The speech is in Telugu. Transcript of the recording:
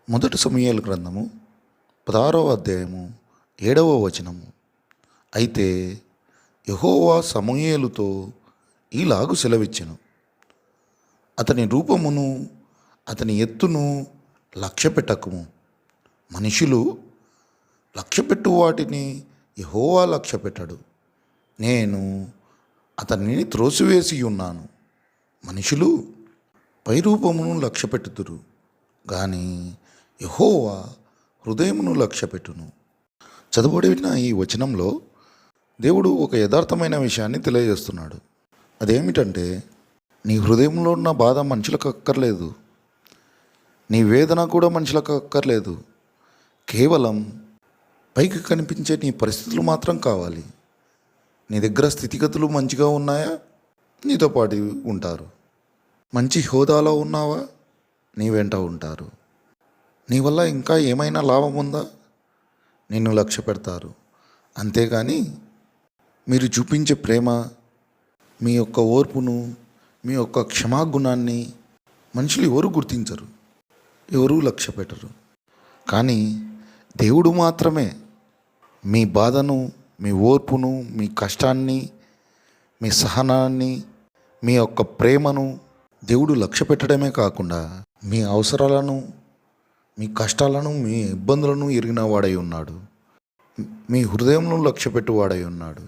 మొదటి సమూయేలు గ్రంథము 16వ అధ్యాయము 7వ వచనము. అయితే యెహోవా సమూయేలుతో ఈలాగు సెలవిచ్చెను, అతని రూపమును అతని ఎత్తును లక్ష్యపెట్టకుము. మనుషులు లక్ష్యపెట్టు వాటిని యెహోవా లక్ష్యపెట్టడు. నేను అతనిని త్రోసివేసి ఉన్నాను. మనుషులు పైరూపమును లక్ష్యపెట్టుదురు కానీ యెహోవా హృదయమును లక్ష్యపెట్టును. చదవబడిన ఈ వచనంలో దేవుడు ఒక యథార్థమైన విషయాన్ని తెలియజేస్తున్నాడు. అదేమిటంటే, నీ హృదయంలో ఉన్న బాధ మనుషులకు అక్కర్లేదు, నీ వేదన కూడా మనుషులకు అక్కర్లేదు. కేవలం పైకి కనిపించే నీ పరిస్థితులు మాత్రం కావాలి. నీ దగ్గర స్థితిగతులు మంచిగా ఉన్నాయా, నీతో పాటు ఉంటారు. మంచి హోదాలో ఉన్నావా, నీ వెంట ఉంటారు. నీ వల్ల ఇంకా ఏమైనా లాభం ఉందా, నిన్ను లక్ష్య పెడతారు. అంతేగాని మీరు చూపించే ప్రేమ, మీ యొక్క ఓర్పును, మీ యొక్క క్షమాగుణాన్ని మనుషులు ఎవరు గుర్తించరు, ఎవరూ లక్ష్య పెట్టరు. కానీ దేవుడు మాత్రమే మీ బాధను, మీ ఓర్పును, మీ కష్టాన్ని, మీ సహనాన్ని, మీ యొక్క ప్రేమను దేవుడు లక్ష్య పెట్టడమే కాకుండా మీ అవసరాలను, మీ కష్టాలను, మీ ఇబ్బందులను ఎరిగిన వాడై ఉన్నాడు. మీ హృదయంను లక్ష్యపెట్టువాడై ఉన్నాడు.